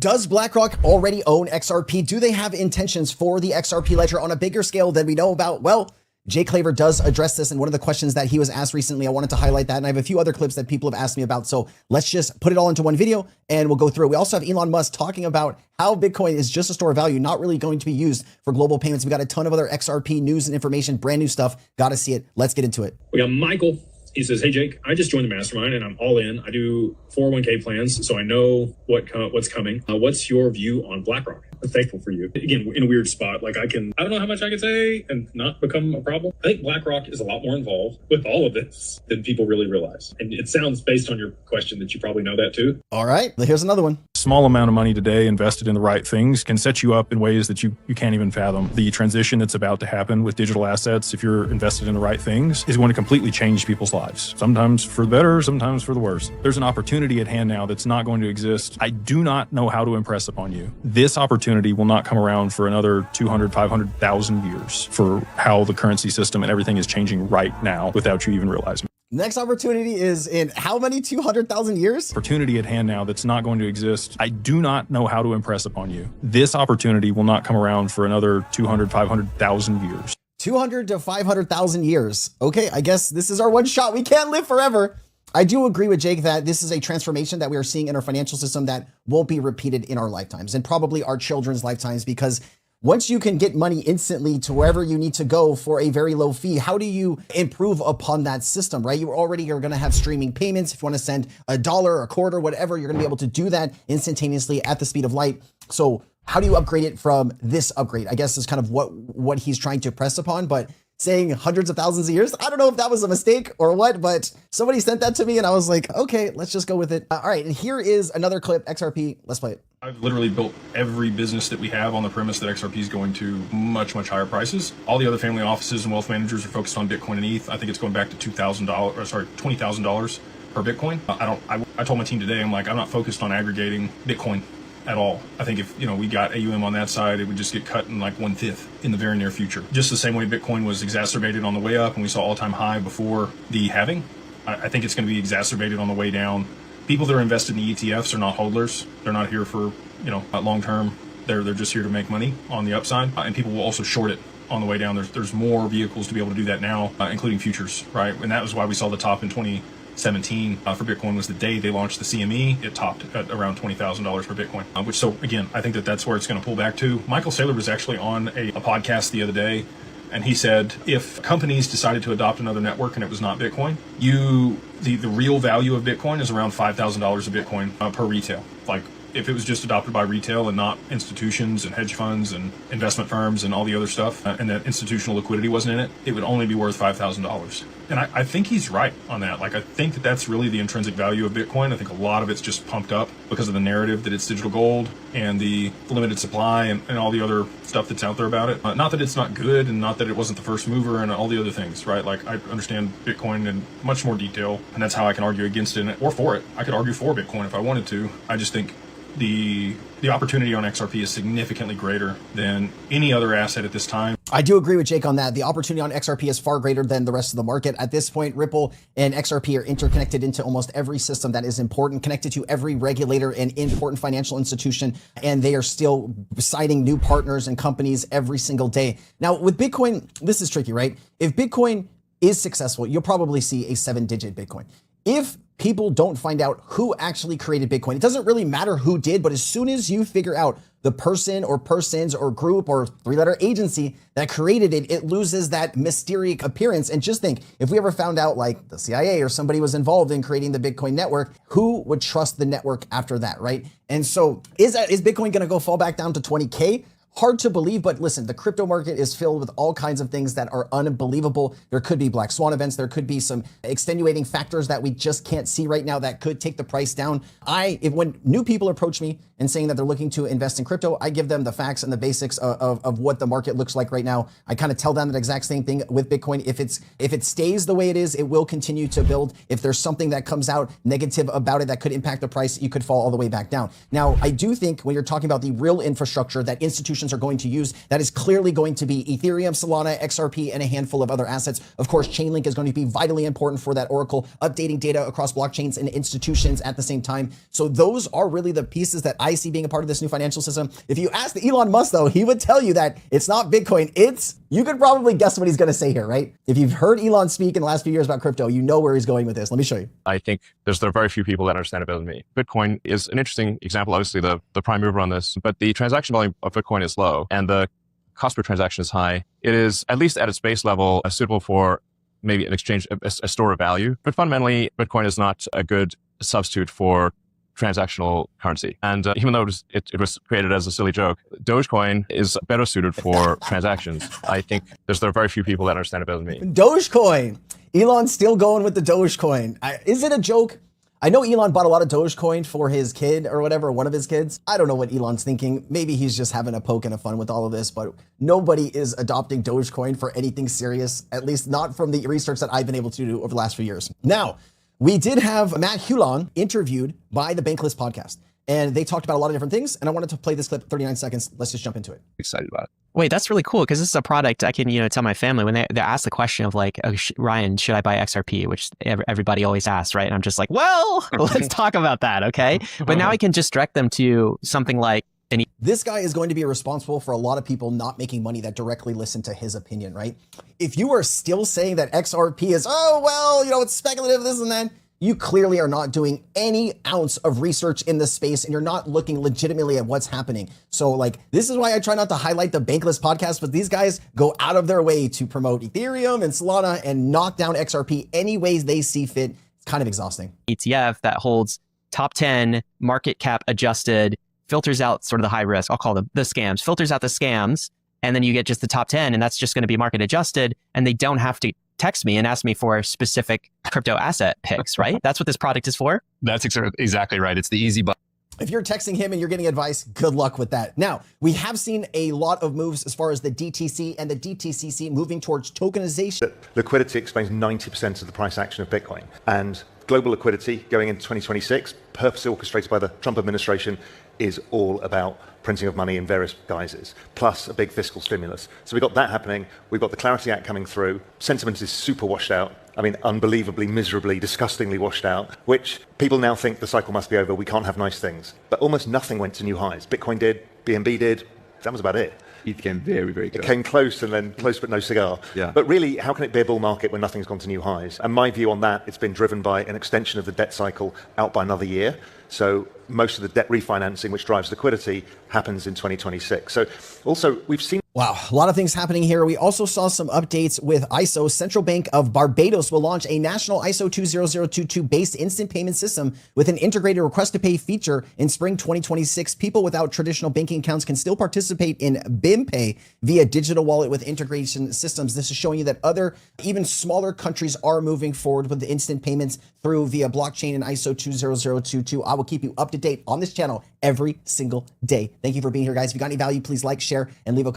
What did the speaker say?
Does BlackRock already own XRP? Do they have intentions for the XRP ledger on a bigger scale than we know about? Well, Jay Claver does address this in one of the questions that he was asked recently. I wanted to highlight that, and I have a few other clips that people have asked me about. So let's just put it all into one video and we'll go through it. We also have Elon Musk talking about how Bitcoin is just a store of value, not really going to be used for global payments. We got a ton of other XRP news and information, brand new stuff. Got to see it. Let's get into it. We got Michael. He says, hey, Jake, I just joined the mastermind and I'm all in. I do 401k plans, so I know what's coming. What's your view on BlackRock? I'm thankful for you. Again, in a weird spot. Like I don't know how much I can say and not become a problem. I think BlackRock is a lot more involved with all of this than people really realize. And it sounds, based on your question, that you probably know that too. All right, here's another one. Small amount of money today invested in the right things can set you up in ways that you can't even fathom. The transition that's about to happen with digital assets, if you're invested in the right things, is going to completely change people's lives. Sometimes for the better, sometimes for the worse. There's an opportunity at hand now that's not going to exist. I do not know how to impress upon you. This opportunity will not come around for another 200, 500,000 years for how the currency system and everything is changing right now without you even realizing. Next opportunity is in how many 200,000 years? Opportunity at hand now that's not going to exist. I do not know how to impress upon you. This opportunity will not come around for another 200, 500,000 years. 200 to 500,000 years. Okay, I guess this is our one shot. We can't live forever. I do agree with Jake that this is a transformation that we are seeing in our financial system that won't be repeated in our lifetimes and probably our children's lifetimes, because once you can get money instantly to wherever you need to go for a very low fee, how do you improve upon that system, right? You already are going to have streaming payments. If you want to send $1, a quarter, whatever, you're going to be able to do that instantaneously at the speed of light. So how do you upgrade it from this upgrade? I guess is kind of what he's trying to press upon, but saying hundreds of thousands of years, I don't know if that was a mistake or what, but somebody sent that to me and I was like, okay, let's just go with it. All right, and here is another clip, XRP. Let's play it. I've literally built every business that we have on the premise that XRP is going to much, much higher prices. All the other family offices and wealth managers are focused on Bitcoin and ETH. I think it's going back to $20,000 per Bitcoin. I told my team today, I'm like, I'm not focused on aggregating Bitcoin at all. I think if we got AUM on that side, it would just get cut in like 1/5 in the very near future. Just the same way Bitcoin was exacerbated on the way up and we saw all-time high before the halving. I think it's going to be exacerbated on the way down. People that are invested in the ETFs are not hodlers. They're not here for long term. They're just here to make money on the upside, and people will also short it on the way down. There's more vehicles to be able to do that now, including futures, right? And that was why we saw the top in 2017 for Bitcoin was the day they launched the CME. It topped at around $20,000 per Bitcoin, which, so again, I think that's where it's going to pull back to. Michael Saylor was actually on a podcast the other day, and he said if companies decided to adopt another network and it was not Bitcoin, the real value of Bitcoin is around $5,000 a Bitcoin per retail. Like if it was just adopted by retail and not institutions and hedge funds and investment firms and all the other stuff, and that institutional liquidity wasn't in it, it would only be worth $5,000. And I think he's right on that. Like, I think that's really the intrinsic value of Bitcoin. I think a lot of it's just pumped up because of the narrative that it's digital gold and the limited supply and all the other stuff that's out there about it. Not that it's not good and not that it wasn't the first mover and all the other things, right? Like, I understand Bitcoin in much more detail, and that's how I can argue against it or for it. I could argue for Bitcoin if I wanted to. I just think the opportunity on XRP is significantly greater than any other asset at this time. I do agree with Jake on that. The opportunity on XRP is far greater than the rest of the market. At this point, Ripple and XRP are interconnected into almost every system that is important, connected to every regulator and important financial institution, and they are still citing new partners and companies every single day. Now, with Bitcoin, this is tricky, right? If Bitcoin is successful, you'll probably see a 7-digit Bitcoin. If people don't find out who actually created Bitcoin, it doesn't really matter who did, but as soon as you figure out the person or persons or group or 3-letter agency that created it, it loses that mysterious appearance. And just think, if we ever found out like the CIA or somebody was involved in creating the Bitcoin network, who would trust the network after that, right? And so is Bitcoin going to fall back down to 20K? Hard to believe, but listen, the crypto market is filled with all kinds of things that are unbelievable. There could be black swan events. There could be some extenuating factors that we just can't see right now that could take the price down. When new people approach me and saying that they're looking to invest in crypto, I give them the facts and the basics of what the market looks like right now. I kind of tell them the exact same thing with Bitcoin. If it stays the way it is, it will continue to build. If there's something that comes out negative about it that could impact the price, you could fall all the way back down. Now, I do think when you're talking about the real infrastructure that institutions corporations are going to use. That is clearly going to be Ethereum, Solana, XRP, and a handful of other assets. Of course, Chainlink is going to be vitally important for that Oracle, updating data across blockchains and institutions at the same time. So those are really the pieces that I see being a part of this new financial system. If you ask Elon Musk, though, he would tell you that it's not Bitcoin, you could probably guess what he's going to say here, right? If you've heard Elon speak in the last few years about crypto, you know where he's going with this. Let me show you. I think there are very few people that understand it better than me. Bitcoin is an interesting example, obviously the prime mover on this, but the transaction volume of Bitcoin is low and the cost per transaction is high. It is, at least at its base level, suitable for maybe an exchange, a store of value. But fundamentally, Bitcoin is not a good substitute for transactional currency. And even though it was created as a silly joke, Dogecoin is better suited for transactions. I think there are very few people that understand it better than me. Dogecoin. Elon's still going with the Dogecoin. Is it a joke? I know Elon bought a lot of Dogecoin for his kid or whatever, one of his kids. I don't know what Elon's thinking. Maybe he's just having a poke and a fun with all of this, but nobody is adopting Dogecoin for anything serious, at least not from the research that I've been able to do over the last few years. Now, we did have Matt Hulon interviewed by the Bankless podcast, and they talked about a lot of different things. And I wanted to play this clip, 39 seconds. Let's just jump into it. Excited about it. Wait, that's really cool because this is a product I can, tell my family when they ask the question of like, oh, Ryan, should I buy XRP? Which everybody always asks, right? And I'm just like, well, let's talk about that, okay? But now I can just direct them to something like this guy is going to be responsible for a lot of people not making money that directly listen to his opinion, right? If you are still saying that XRP is, oh, well, it's speculative, this and that, you clearly are not doing any ounce of research in this space and you're not looking legitimately at what's happening. So this is why I try not to highlight the Bankless podcast, but these guys go out of their way to promote Ethereum and Solana and knock down XRP any ways they see fit. It's kind of exhausting. ETF that holds top 10 market cap adjusted, filters out sort of the high risk. I'll call them the scams, filters out the scams. And then you get just the top 10 and that's just going to be market adjusted. And they don't have to text me and ask me for specific crypto asset picks, right? That's what this product is for. That's exactly right. It's the easy button. If you're texting him and you're getting advice, good luck with that. Now, we have seen a lot of moves as far as the DTC and the DTCC moving towards tokenization. Liquidity explains 90% of the price action of Bitcoin. And global liquidity going into 2026, purposely orchestrated by the Trump administration, is all about printing of money in various guises, plus a big fiscal stimulus. So we've got that happening. We've got the Clarity Act coming through. Sentiment is super washed out. I mean, unbelievably, miserably, disgustingly washed out, which people now think the cycle must be over. We can't have nice things. But almost nothing went to new highs. Bitcoin did, BNB did. That was about it. It came very, very close. It came close and then close but no cigar. Yeah. But really, how can it be a bull market when nothing's gone to new highs? And my view on that, it's been driven by an extension of the debt cycle out by another year. So most of the debt refinancing, which drives liquidity, happens in 2026. So also, we've seen... Wow, a lot of things happening here. We also saw some updates with ISO. Central Bank of Barbados will launch a national ISO 20022-based instant payment system with an integrated request-to-pay feature in spring 2026. People without traditional banking accounts can still participate in BIM-Pay via digital wallet with integration systems. This is showing you that other, even smaller countries are moving forward with the instant payments through via blockchain and ISO 20022. I will keep you up to date on this channel every single day. Thank you for being here, guys. If you got any value, please like, share, and leave a